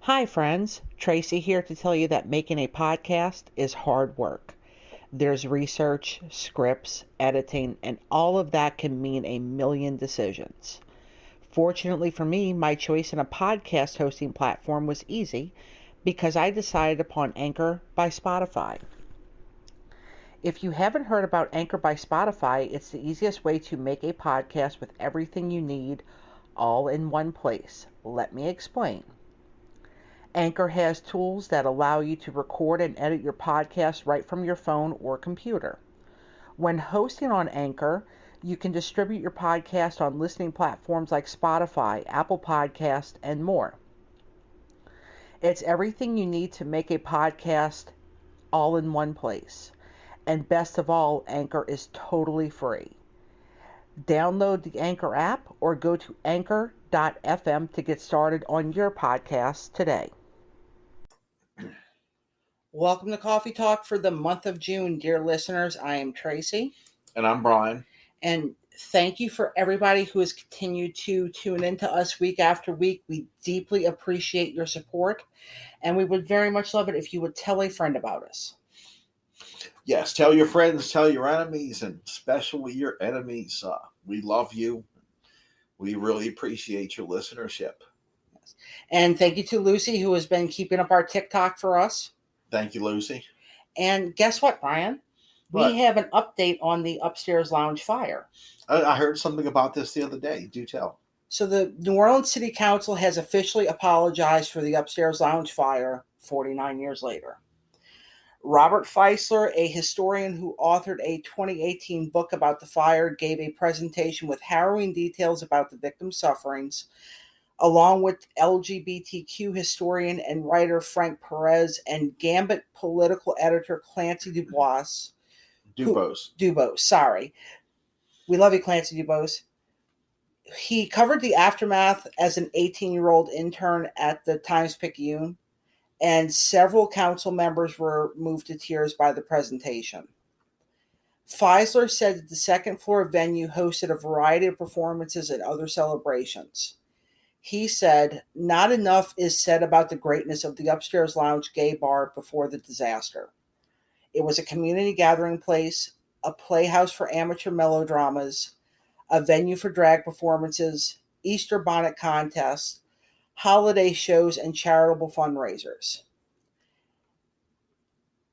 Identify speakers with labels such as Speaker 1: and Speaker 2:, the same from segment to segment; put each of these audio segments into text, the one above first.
Speaker 1: Hi friends, Tracy here to tell you that making a podcast is hard work. There's research, scripts, editing, and all of that can mean a million decisions. Fortunately for me, my choice in a podcast hosting platform was easy because I decided upon Anchor by Spotify. If you haven't heard about Anchor by Spotify, it's the easiest way to make a podcast with everything you need all in one place. Let me explain. Anchor has tools that allow you to record and edit your podcast right from your phone or computer. When hosting on Anchor, you can distribute your podcast on listening platforms like Spotify, Apple Podcasts, and more. It's everything you need to make a podcast all in one place. And best of all, Anchor is totally free. Download the Anchor app or go to anchor.fm to get started on your podcast today. Welcome to Coffee Talk for the month of June, dear listeners. I am Tracy.
Speaker 2: And I'm Brian.
Speaker 1: And thank you for everybody who has continued to tune into us week after week. We deeply appreciate your support, and we would very much love it if you would tell a friend about us.
Speaker 2: Yes, tell your friends, tell your enemies, and especially your enemies. We love you. We really appreciate your listenership.
Speaker 1: Yes. And thank you to Lucy, who has been keeping up our TikTok for us.
Speaker 2: Thank you, Lucy.
Speaker 1: And guess what, Brian?
Speaker 2: What?
Speaker 1: We have an update on the upstairs lounge fire.
Speaker 2: I heard something about this the other day. Do tell.
Speaker 1: So the New Orleans City Council has officially apologized for the upstairs lounge fire 49 years later. Robert Feisler, a historian who authored a 2018 book about the fire, gave a presentation with harrowing details about the victims' sufferings, along with Lgbtq historian and writer Frank Perez and Gambit political editor Clancy Dubose. Dubose, sorry. We love you, Clancy Dubose. He covered the aftermath as an 18-year-old intern at the Times-Picayune, and several council members were moved to tears by the presentation. Feisler said that the second floor venue hosted a variety of performances and other celebrations. He said, "Not enough is said about the greatness of the upstairs lounge gay bar before the disaster. It was a community gathering place, a playhouse for amateur melodramas, a venue for drag performances, Easter bonnet contests, holiday shows, and charitable fundraisers."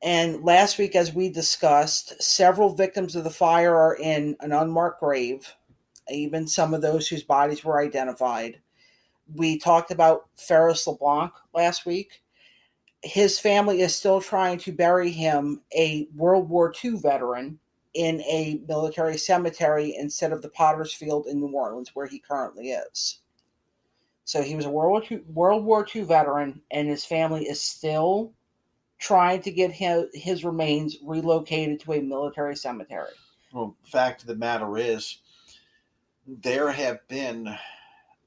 Speaker 1: And last week, as we discussed, several victims of the fire are in an unmarked grave, even some of those whose bodies were identified. We talked about Ferris Leblanc last week. His family is still trying to bury him, a World War II veteran, in a military cemetery instead of the Potter's Field in New Orleans, where he currently is. So he was a World War II veteran, and his family is still trying to get his remains relocated to a military cemetery.
Speaker 2: Well, the fact of the matter is, there have been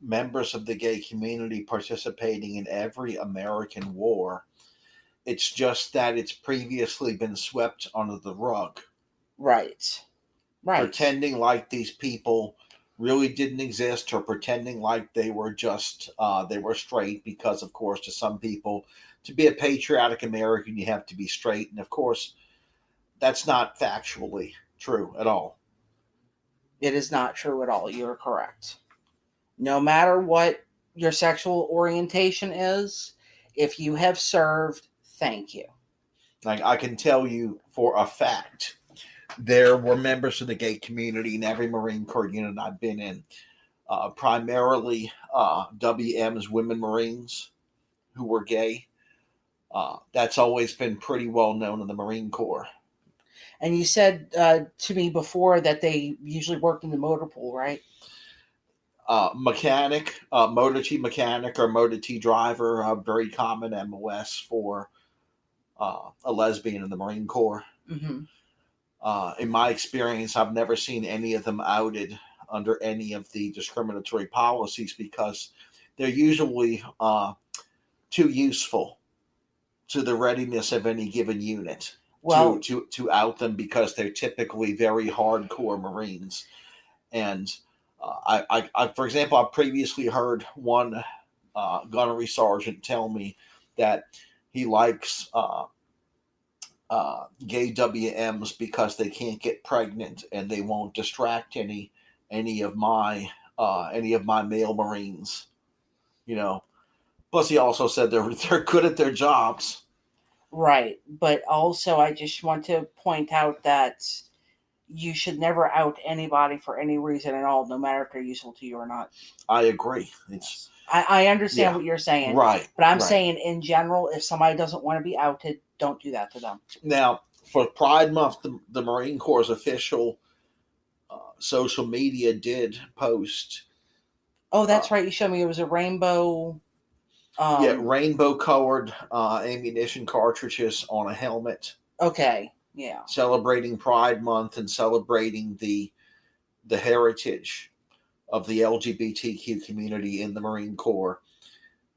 Speaker 2: members of the gay community participating in every American war. It's just that it's previously been swept under the rug.
Speaker 1: Right.
Speaker 2: Pretending like these people really didn't exist, or pretending like they were just they were straight, because of course to some people, to be a patriotic American you have to be straight, and of course that's not factually true at all.
Speaker 1: It is not true at all. You're correct. No matter what your sexual orientation is, if you have served, thank you.
Speaker 2: Like, I can tell you for a fact, there were members of the gay community in every Marine Corps unit I've been in, primarily WM's women Marines who were gay. That's always been pretty well known in the Marine Corps.
Speaker 1: And you said to me before that they usually worked in the motor pool, right?
Speaker 2: Mechanic, motor T mechanic or motor T driver, very common MOS for a lesbian in the Marine Corps.
Speaker 1: Mm-hmm.
Speaker 2: In my experience, I've never seen any of them outed under any of the discriminatory policies, because they're usually too useful to the readiness of any given unit to out them, because they're typically very hardcore Marines. And I for example, I've previously heard one gunnery sergeant tell me that he likes gay WMs because they can't get pregnant and they won't distract any of my male Marines. Plus he also said they're good at their jobs.
Speaker 1: Right, but also I just want to point out that you should never out anybody for any reason at all, no matter if they're useful to you or not.
Speaker 2: I agree.
Speaker 1: I understand what you're saying.
Speaker 2: Right.
Speaker 1: But I'm saying in general, if somebody doesn't want to be outed, don't do that to them.
Speaker 2: Now, for Pride Month, the Marine Corps' official social media did post.
Speaker 1: Oh, that's right. You showed me it was a rainbow.
Speaker 2: Rainbow-colored ammunition cartridges on a helmet.
Speaker 1: Okay, yeah.
Speaker 2: Celebrating Pride Month and celebrating the heritage of the LGBTQ community in the Marine Corps,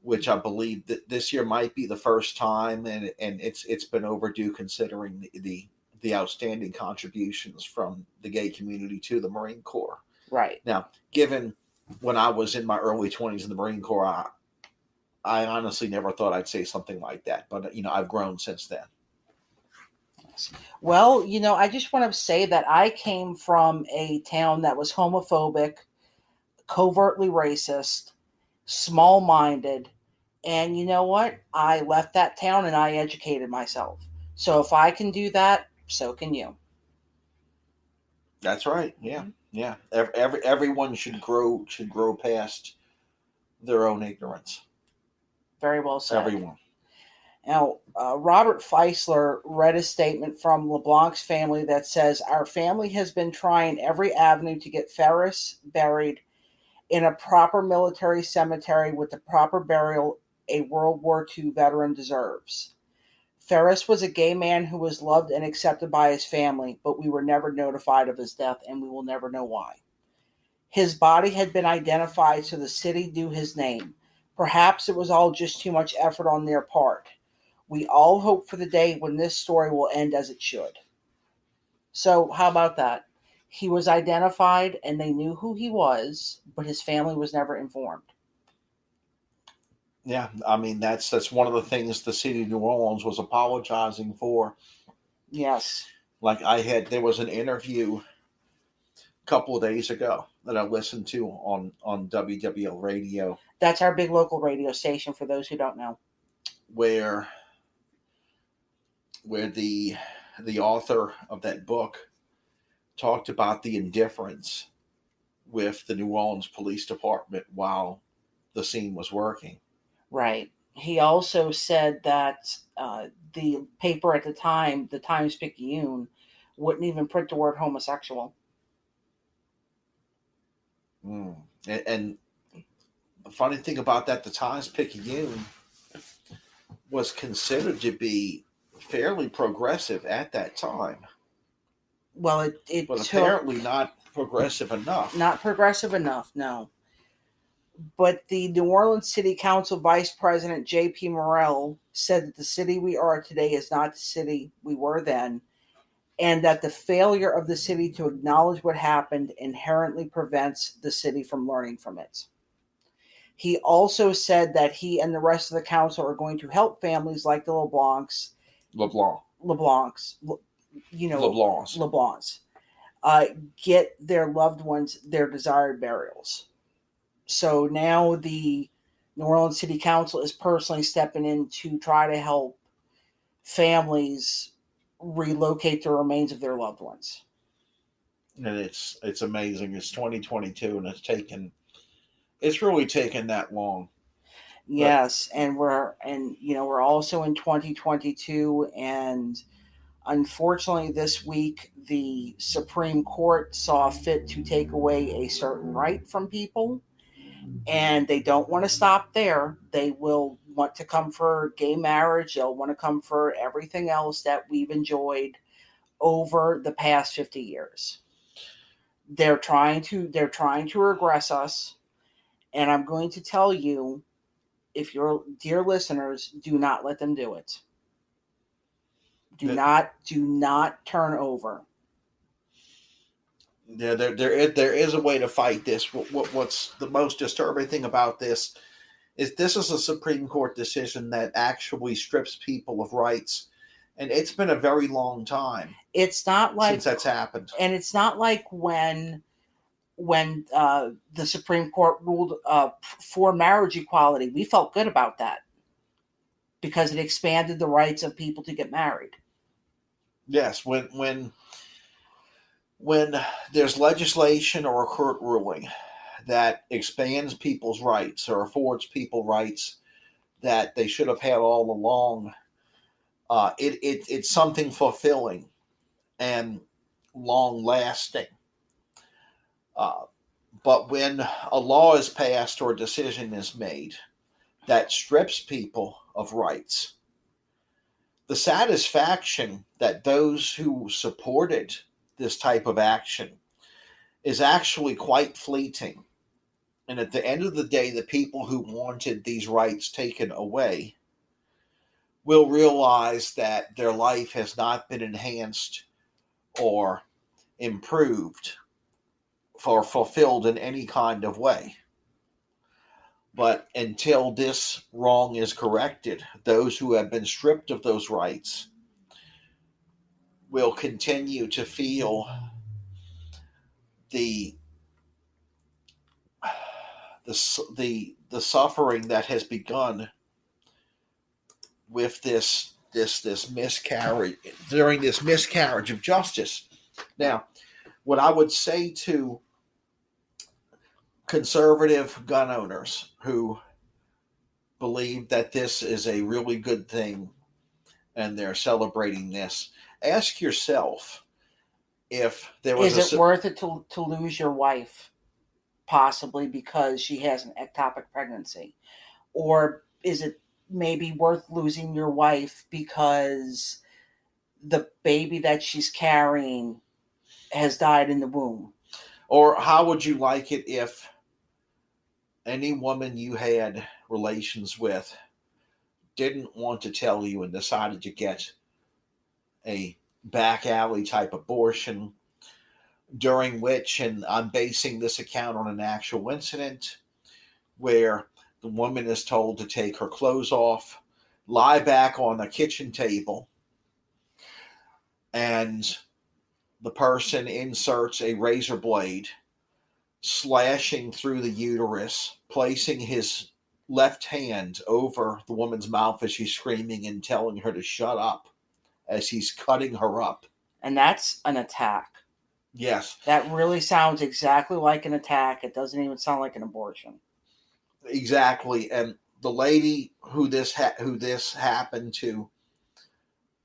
Speaker 2: which I believe that this year might be the first time, and it's been overdue considering the outstanding contributions from the gay community to the Marine Corps.
Speaker 1: Right.
Speaker 2: Now, given when I was in my early 20s in the Marine Corps, I honestly never thought I'd say something like that, but I've grown since then.
Speaker 1: Well, I just want to say that I came from a town that was homophobic, covertly racist, small-minded, and you know what? I left that town and I educated myself. So if I can do that, so can you.
Speaker 2: That's right. Yeah, yeah. Everyone should grow past their own ignorance.
Speaker 1: Very well said.
Speaker 2: Everyone.
Speaker 1: Now, Robert Feisler read a statement from Leblanc's family that says, "Our family has been trying every avenue to get Ferris buried in a proper military cemetery with the proper burial a World War II veteran deserves. Ferris was a gay man who was loved and accepted by his family, but we were never notified of his death, and we will never know why. His body had been identified so the city knew his name. Perhaps it was all just too much effort on their part. We all hope for the day when this story will end as it should." So, how about that? He was identified and they knew who he was, but his family was never informed.
Speaker 2: Yeah, I mean, that's one of the things the city of New Orleans was apologizing for.
Speaker 1: Yes.
Speaker 2: Like there was an interview a couple of days ago that I listened to on WWL radio.
Speaker 1: That's our big local radio station for those who don't know.
Speaker 2: Where the author of that book talked about the indifference with the New Orleans Police Department while the scene was working.
Speaker 1: Right. He also said that the paper at the time, the Times-Picayune, wouldn't even print the word homosexual.
Speaker 2: And the funny thing about that, the Times-Picayune was considered to be fairly progressive at that time.
Speaker 1: Well,
Speaker 2: but apparently not progressive enough.
Speaker 1: Not progressive enough, no. But the New Orleans City Council Vice President J.P. Morrell said that the city we are today is not the city we were then, and that the failure of the city to acknowledge what happened inherently prevents the city from learning from it. He also said that he and the rest of the council are going to help families like the Leblancs, get their loved ones their desired burials. So now the New Orleans City Council is personally stepping in to try to help families relocate the remains of their loved ones.
Speaker 2: And it's amazing. It's 2022 and it's really taken that long.
Speaker 1: Yes, and we're also in 2022, and unfortunately this week the Supreme Court saw fit to take away a certain right from people, and they don't want to stop there. They will want to come for gay marriage. They'll want to come for everything else that we've enjoyed over the past 50 years. They're trying to regress us, and I'm going to tell you, if your dear listeners, do not let them do it. Do not turn over.
Speaker 2: Yeah, there is a way to fight this. What's the most disturbing thing about this This is a Supreme Court decision that actually strips people of rights, and it's been a very long time.
Speaker 1: It's not like
Speaker 2: since that's happened,
Speaker 1: and it's not like when the Supreme Court ruled for marriage equality. We felt good about that because it expanded the rights of people to get married.
Speaker 2: Yes, when there's legislation or a court ruling that expands people's rights or affords people rights that they should have had all along, it's something fulfilling and long lasting. But when a law is passed or a decision is made that strips people of rights, the satisfaction that those who supported this type of action is actually quite fleeting. And at the end of the day, the people who wanted these rights taken away will realize that their life has not been enhanced or improved or fulfilled in any kind of way. But until this wrong is corrected, those who have been stripped of those rights will continue to feel the suffering that has begun with this miscarriage, during this miscarriage of justice. Now, what I would say to conservative gun owners who believe that this is a really good thing and they're celebrating this, ask yourself if there was
Speaker 1: is it worth it to lose your wife, possibly because she has an ectopic pregnancy? Or is it maybe worth losing your wife because the baby that she's carrying has died in the womb?
Speaker 2: Or how would you like it if any woman you had relations with didn't want to tell you and decided to get a back alley type abortion, during which, and I'm basing this account on an actual incident, where the woman is told to take her clothes off, lie back on the kitchen table, and the person inserts a razor blade, slashing through the uterus, placing his left hand over the woman's mouth as she's screaming and telling her to shut up as he's cutting her up.
Speaker 1: And that's an attack.
Speaker 2: Yes.
Speaker 1: That really sounds exactly like an attack. It doesn't even sound like an abortion.
Speaker 2: Exactly. And the lady who this happened to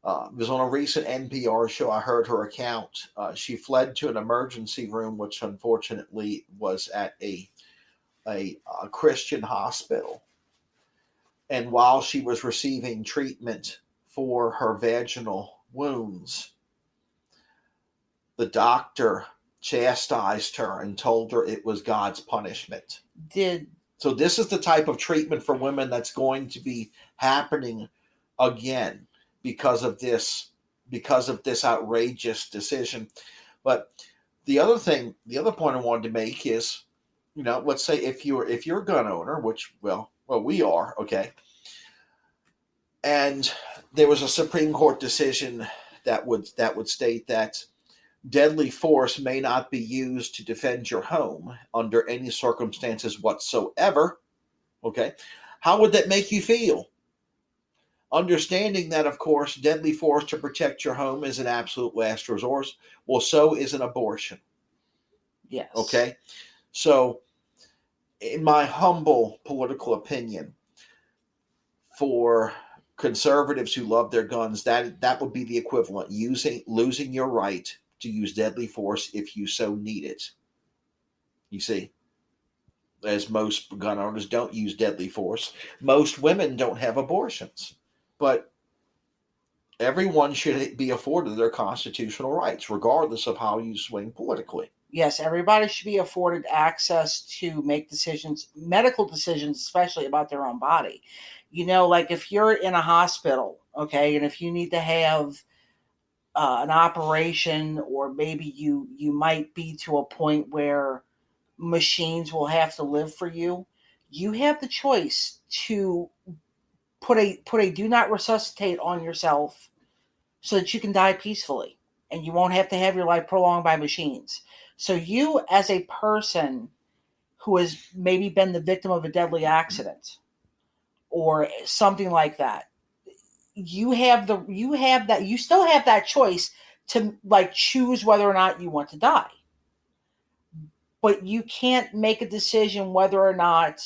Speaker 2: was on a recent NPR show. I heard her account. She fled to an emergency room, which unfortunately was at a Christian hospital. And while she was receiving treatment for her vaginal wounds, the doctor chastised her and told her it was God's punishment. So this is the type of treatment for women that's going to be happening again because of this outrageous decision. But the other point I wanted to make is, let's say if you're a gun owner, which well we are, okay, and there was a Supreme Court decision that would state that deadly force may not be used to defend your home under any circumstances whatsoever, okay, how would that make you feel? Understanding that, of course, deadly force to protect your home is an absolute last resort. Well, so is an abortion.
Speaker 1: Yes.
Speaker 2: Okay? So, in my humble political opinion, for conservatives who love their guns, that would be the equivalent, losing your right to use deadly force if you so need it. You see? As most gun owners don't use deadly force. Most women don't have abortions. But everyone should be afforded their constitutional rights, regardless of how you swing politically.
Speaker 1: Yes, everybody should be afforded access to make decisions, medical decisions, especially about their own body. Like if you're in a hospital, okay, and if you need to have an operation, or maybe you might be to a point where machines will have to live for you, you have the choice to put a do not resuscitate on yourself so that you can die peacefully and you won't have to have your life prolonged by machines. So you, as a person who has maybe been the victim of a deadly accident or something like that, you still have that choice to choose whether or not you want to die. But you can't make a decision whether or not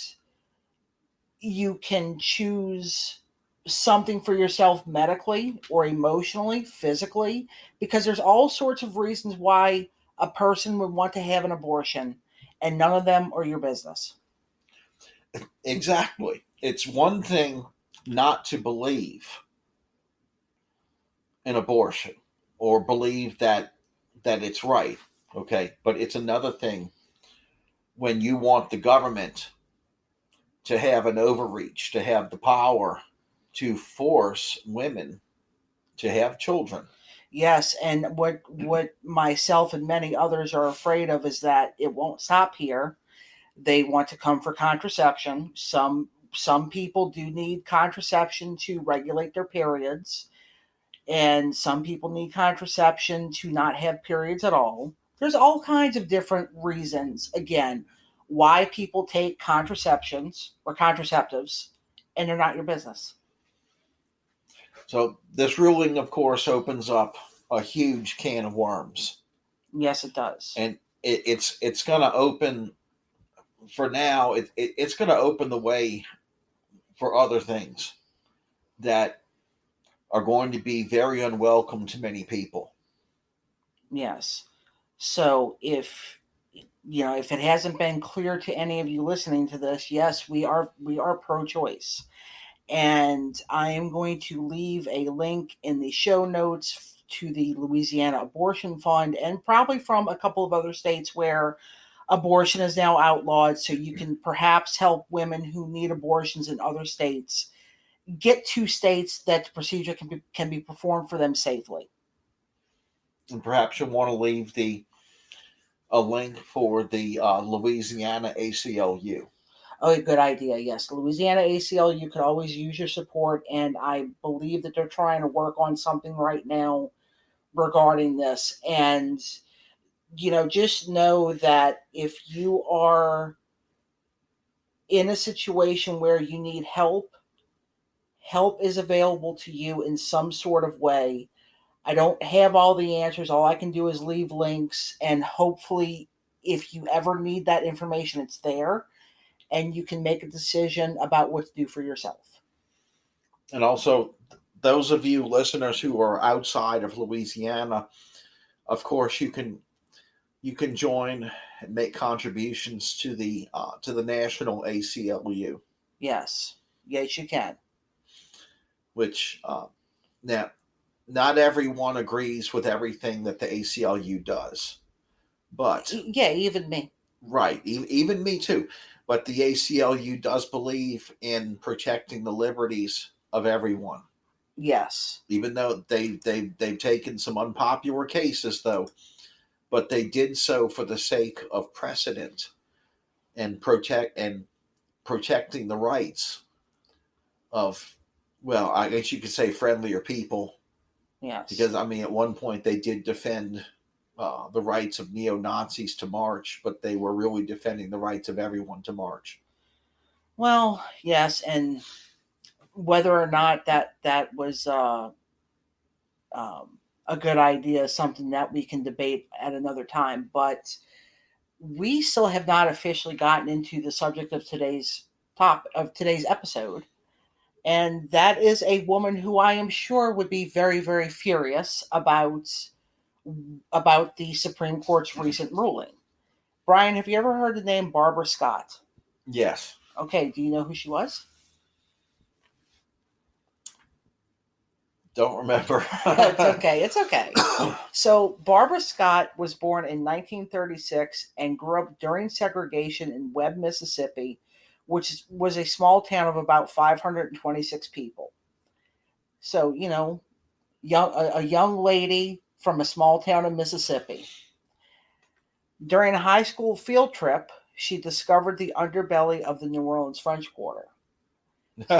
Speaker 1: you can choose something for yourself medically or emotionally, physically, because there's all sorts of reasons why a person would want to have an abortion, and none of them are your business.
Speaker 2: Exactly. It's one thing not to believe in abortion or believe that it's right, okay? But it's another thing when you want the government to have an overreach, to have the power to force women to have children.
Speaker 1: Yes, and what myself and many others are afraid of is that it won't stop here. They want to come for contraception. Some people do need contraception to regulate their periods, and some people need contraception to not have periods at all. There's all kinds of different reasons, again, why people take contraceptions or contraceptives, and they're not your business.
Speaker 2: So this ruling, of course, opens up a huge can of worms.
Speaker 1: Yes, it does.
Speaker 2: And it's going to open, for now, it's going to open the way for other things that are going to be very unwelcome to many people.
Speaker 1: Yes. So if it hasn't been clear to any of you listening to this, yes, we are pro-choice. And I am going to leave a link in the show notes to the Louisiana Abortion Fund, and probably from a couple of other states where abortion is now outlawed, so you can perhaps help women who need abortions in other states get to states that the procedure can be performed for them safely.
Speaker 2: And perhaps you'll want to leave a link for the Louisiana ACLU.
Speaker 1: Oh, a good idea. Yes, Louisiana ACLU could always use your support, and I believe that they're trying to work on something right now regarding this. And just know that if you are in a situation where you need help is available to you in some sort of way. I don't have all the answers. All I can do is leave links, and hopefully if you ever need that information, it's there, and you can make a decision about what to do for yourself.
Speaker 2: And also, those of you listeners who are outside of Louisiana, of course, you can join and make contributions to the national ACLU.
Speaker 1: Yes, you can.
Speaker 2: Which now, not everyone agrees with everything that the ACLU does, but
Speaker 1: yeah, even me.
Speaker 2: Right, even me too. But the ACLU does believe in protecting the liberties of everyone.
Speaker 1: Yes,
Speaker 2: even though they've taken some unpopular cases, though, but they did so for the sake of precedent and protecting the rights of, well, I guess you could say friendlier people.
Speaker 1: Yes,
Speaker 2: Because at one point they did defend the rights of neo-Nazis to march, but they were really defending the rights of everyone to march.
Speaker 1: Well, yes, and whether or not that was a good idea is something that we can debate at another time. But we still have not officially gotten into the subject of today's episode, and that is a woman who I am sure would be very, very furious about the Supreme Court's recent ruling. Brian, have you ever heard the name Barbara Scott?
Speaker 2: Yes.
Speaker 1: Okay, do you know who she was?
Speaker 2: Don't remember.
Speaker 1: It's okay. So Barbara Scott was born in 1936 and grew up during segregation in Webb, Mississippi, which was a small town of about 526 people. So, a young lady from a small town in Mississippi. During a high school field trip, she discovered the underbelly of the New Orleans French Quarter.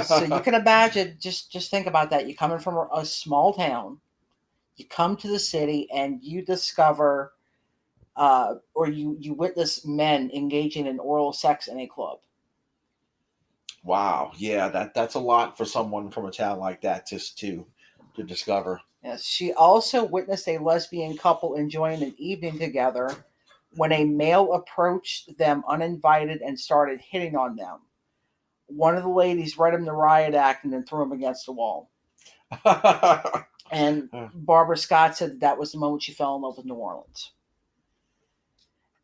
Speaker 1: So you can imagine, just think about that. You're coming from a small town, you come to the city, and you discover, or you witness men engaging in oral sex in a club.
Speaker 2: Wow, yeah, that's a lot for someone from a town like that just to discover.
Speaker 1: Yes, she also witnessed a lesbian couple enjoying an evening together when a male approached them uninvited and started hitting on them. One of the ladies read him the riot act and then threw him against the wall. And Barbara Scott said that was the moment she fell in love with New Orleans.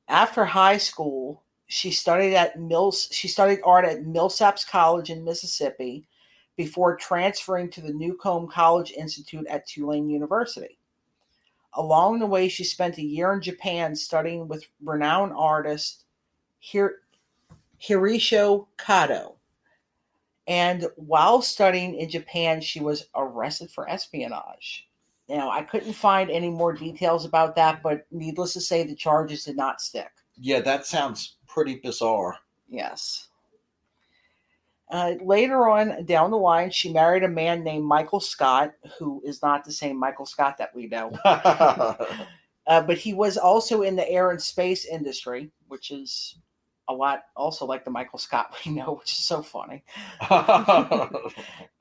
Speaker 1: After high school, she studied art at Millsaps College in Mississippi before transferring to the Newcomb College Institute at Tulane University. Along the way, she spent a year in Japan studying with renowned artist Hiroshi Kato. And while studying in Japan, she was arrested for espionage. Now, I couldn't find any more details about that, but needless to say, the charges did not stick.
Speaker 2: Yeah, that sounds pretty bizarre.
Speaker 1: Yes. Later on down the line, she married a man named Michael Scott, who is not the same Michael Scott that we know. But he was also in the air and space industry, which is a lot also like the Michael Scott we know, which is so funny.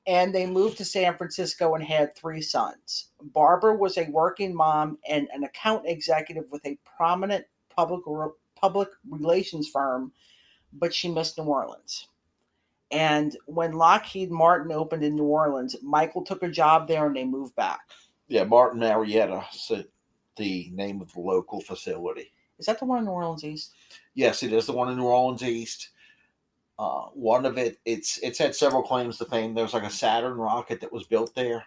Speaker 1: And they moved to San Francisco and had 3 sons. Barbara was a working mom and an account executive with a prominent public relations firm, but she missed New Orleans. And when Lockheed Martin opened in New Orleans, Michael took a job there and they moved back.
Speaker 2: Yeah, Martin Marietta, the name of the local facility.
Speaker 1: Is that the one in New Orleans East?
Speaker 2: Yes, it is the one in New Orleans East. One of it's had several claims to fame. There's like a Saturn rocket that was built there.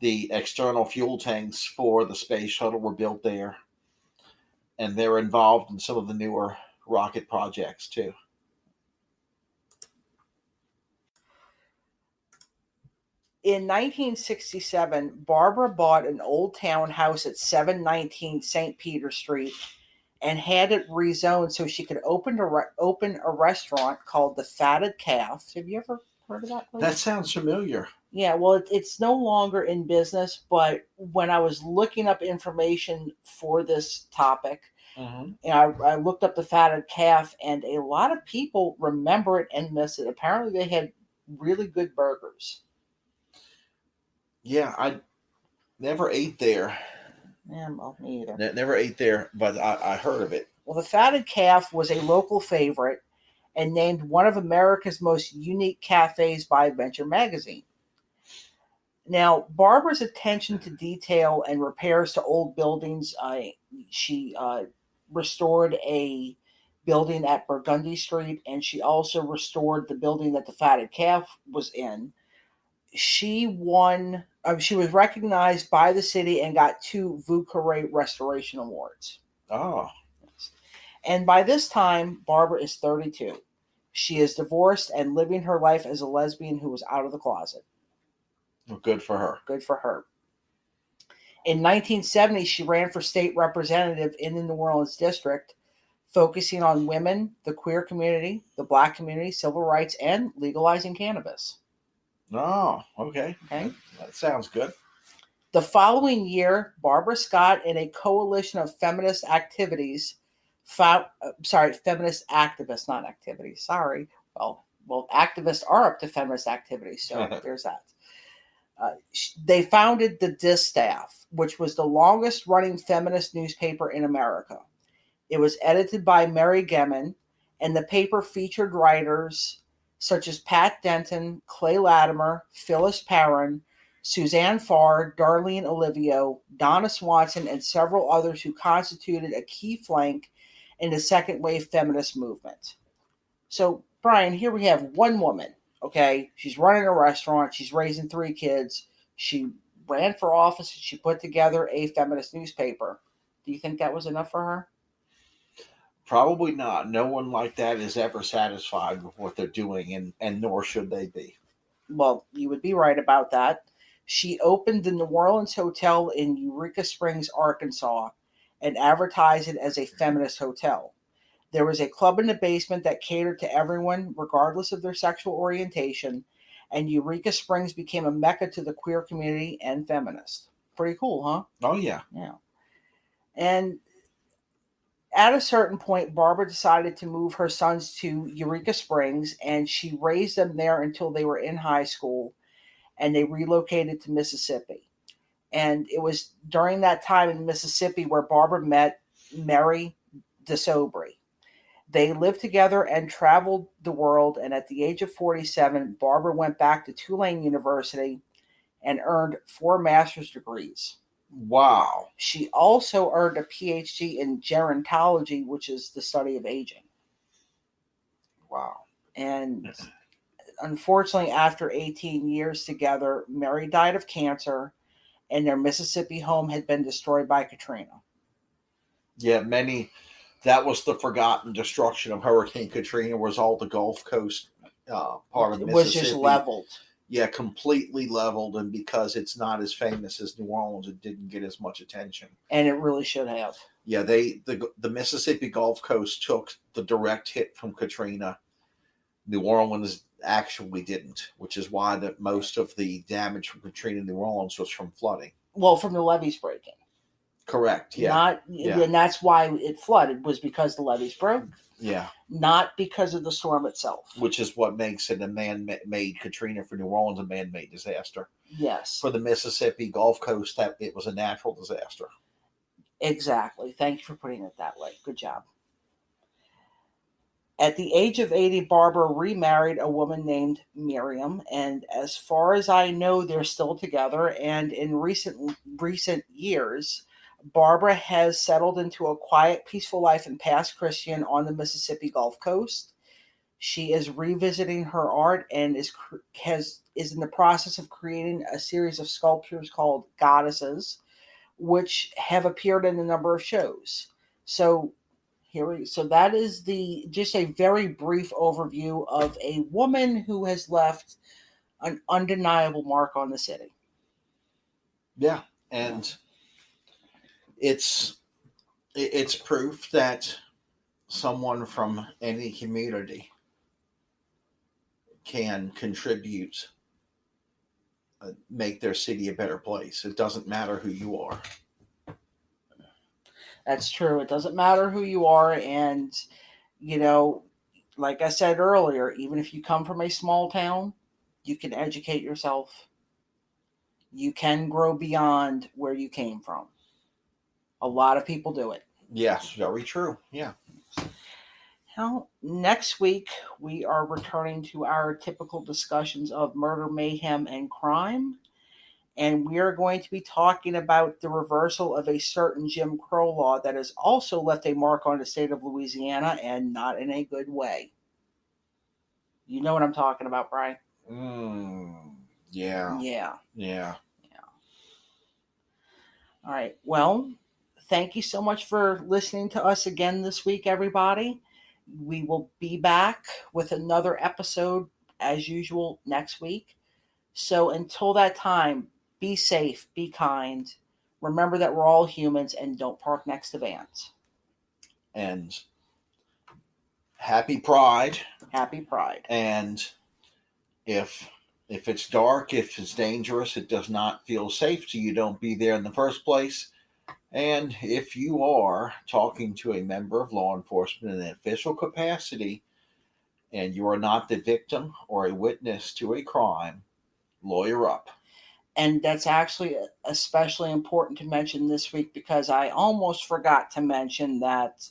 Speaker 2: The external fuel tanks for the space shuttle were built there. And they're involved in some of the newer rocket projects too.
Speaker 1: In 1967, Barbara bought an old townhouse at 719 St. Peter Street and had it rezoned so she could open a restaurant called the Fatted Calf. Have you ever heard of that place?
Speaker 2: That sounds familiar.
Speaker 1: Yeah, well, it's no longer in business, but when I was looking up information for this topic, and I looked up the Fatted Calf, and a lot of people remember it and miss it. Apparently, they had really good burgers.
Speaker 2: Yeah, I never ate there.
Speaker 1: Yeah, well, me either.
Speaker 2: Never ate there, but I heard of it.
Speaker 1: Well, the Fatted Calf was a local favorite and named one of America's most unique cafes by Venture magazine. Now, Barbara's attention to detail and repairs to old buildings, she restored a building at Burgundy Street, and she also restored the building that the Fatted Calf was in. She was recognized by the city and got 2 Vieux Carré Restoration Awards.
Speaker 2: Oh.
Speaker 1: And by this time, Barbara is 32. She is divorced and living her life as a lesbian who was out of the closet.
Speaker 2: Well, good for her.
Speaker 1: Good for her. In 1970, she ran for state representative in the New Orleans district, focusing on women, the queer community, the Black community, civil rights, and legalizing cannabis.
Speaker 2: Oh, okay. That sounds good.
Speaker 1: The following year, Barbara Scott and a coalition of feminist activities feminist activists, not activities. Sorry. Well, activists are up to feminist activities, so there's that. They founded the Distaff, which was the longest-running feminist newspaper in America. It was edited by Mary Gemmon, and the paper featured writers such as Pat Denton, Clay Latimer, Phyllis Perrin, Suzanne Farr, Darlene Olivio, Donna Swanson, and several others who constituted a key flank in the second-wave feminist movement. So, Brian, here we have one woman, okay? She's running a restaurant. She's raising 3 kids. She ran for office. And she put together a feminist newspaper. Do you think that was enough for her?
Speaker 2: Probably not. No one like that is ever satisfied with what they're doing, and nor should they be.
Speaker 1: Well, you would be right about that. She opened the New Orleans Hotel in Eureka Springs, Arkansas, and advertised it as a feminist hotel. There was a club in the basement that catered to everyone, regardless of their sexual orientation, and Eureka Springs became a mecca to the queer community and feminists. Pretty cool, huh?
Speaker 2: Oh, yeah.
Speaker 1: Yeah. And at a certain point, Barbara decided to move her sons to Eureka Springs, and she raised them there until they were in high school, and they relocated to Mississippi. And it was during that time in Mississippi where Barbara met Mary DeSobry. They lived together and traveled the world, and at the age of 47, Barbara went back to Tulane University and earned 4 master's degrees.
Speaker 2: Wow.
Speaker 1: She also earned a PhD in gerontology, which is the study of aging.
Speaker 2: Wow.
Speaker 1: And unfortunately, after 18 years together, Mary died of cancer, and their Mississippi home had been destroyed by Katrina.
Speaker 2: Yeah, that was the forgotten destruction of Hurricane Katrina, was all the Gulf Coast part of Mississippi. It was just
Speaker 1: leveled.
Speaker 2: Yeah, completely leveled, and because it's not as famous as New Orleans, it didn't get as much attention.
Speaker 1: And it really should have.
Speaker 2: Yeah, the Mississippi Gulf Coast took the direct hit from Katrina. New Orleans actually didn't, which is why most of the damage from Katrina in New Orleans was from flooding.
Speaker 1: Well, from the levees breaking.
Speaker 2: Correct, yeah.
Speaker 1: And that's why it flooded, was because the levees broke.
Speaker 2: Yeah.
Speaker 1: Not because of the storm itself.
Speaker 2: Which is what makes it a man-made Katrina for New Orleans, a man-made disaster.
Speaker 1: Yes.
Speaker 2: For the Mississippi Gulf Coast, that it was a natural disaster.
Speaker 1: Exactly. Thank you for putting it that way. Good job. At the age of 80, Barbara remarried a woman named Miriam, and as far as I know, they're still together. And in recent years, Barbara has settled into a quiet, peaceful life in Pass Christian on the Mississippi Gulf Coast. She is revisiting her art and is in the process of creating a series of sculptures called Goddesses, which have appeared in a number of shows. So that is just a very brief overview of a woman who has left an undeniable mark on the city.
Speaker 2: Yeah, and it's proof that someone from any community can contribute, make their city a better place. It doesn't matter who you are.
Speaker 1: That's true. It doesn't matter who you are. And, like I said earlier, even if you come from a small town, you can educate yourself. You can grow beyond where you came from. A lot of people do it.
Speaker 2: Yes, very true. Yeah.
Speaker 1: Now, next week, we are returning to our typical discussions of murder, mayhem, and crime. And we are going to be talking about the reversal of a certain Jim Crow law that has also left a mark on the state of Louisiana, and not in a good way. You know what I'm talking about, Brian?
Speaker 2: Yeah.
Speaker 1: Yeah. All right. Well, thank you so much for listening to us again this week, everybody. We will be back with another episode, as usual, next week. So until that time, be safe, be kind. Remember that we're all humans, and don't park next to vans.
Speaker 2: And happy Pride.
Speaker 1: Happy Pride.
Speaker 2: And if it's dark, if it's dangerous, it does not feel safe to you, don't be there in the first place. And if you are talking to a member of law enforcement in an official capacity, and you are not the victim or a witness to a crime, lawyer up.
Speaker 1: And that's actually especially important to mention this week, because I almost forgot to mention that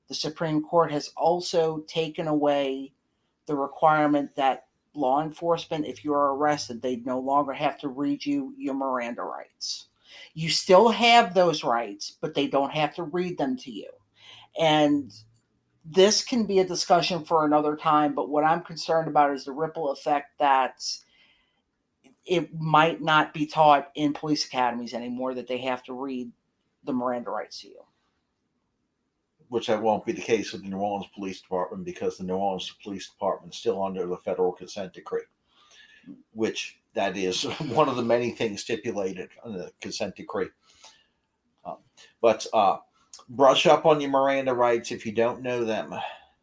Speaker 1: the Supreme Court has also taken away the requirement that law enforcement, if you are arrested, they no longer have to read you your Miranda rights. You still have those rights, but they don't have to read them to you. And this can be a discussion for another time, but what I'm concerned about is the ripple effect that it might not be taught in police academies anymore, that they have to read the Miranda rights to you.
Speaker 2: Which that won't be the case with the New Orleans Police Department, because the New Orleans Police Department is still under the federal consent decree, which that is one of the many things stipulated in the consent decree. But Brush up on your Miranda rights if you don't know them.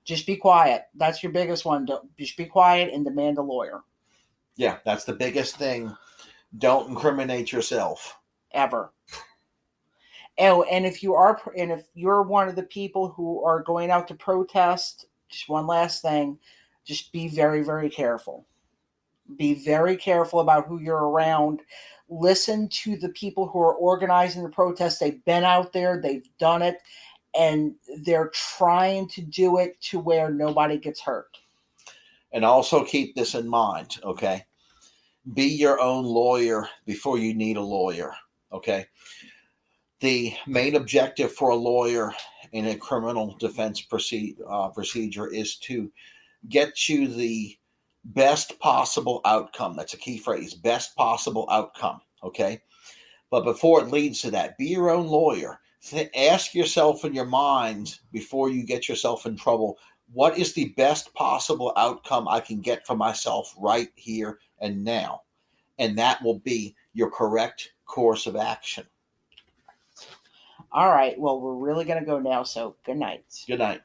Speaker 1: Just be quiet. That's your biggest one. Just be quiet and demand a lawyer.
Speaker 2: Yeah, that's the biggest thing. Don't incriminate yourself.
Speaker 1: Ever. Oh, and if you're one of the people who are going out to protest, just one last thing, just be very, very careful. Be very careful about who you're around. Listen to the people who are organizing the protest. They've been out there, they've done it, and they're trying to do it to where nobody gets hurt.
Speaker 2: And also keep this in mind, okay? Be your own lawyer before you need a lawyer, okay? The main objective for a lawyer in a criminal defense procedure is to get you the best possible outcome. That's a key phrase, best possible outcome, okay? But before it leads to that, be your own lawyer. Ask yourself in your mind before you get yourself in trouble, what is the best possible outcome I can get for myself right here and now? And that will be your correct course of action.
Speaker 1: All right. Well, we're really going to go now, so good night.
Speaker 2: Good night.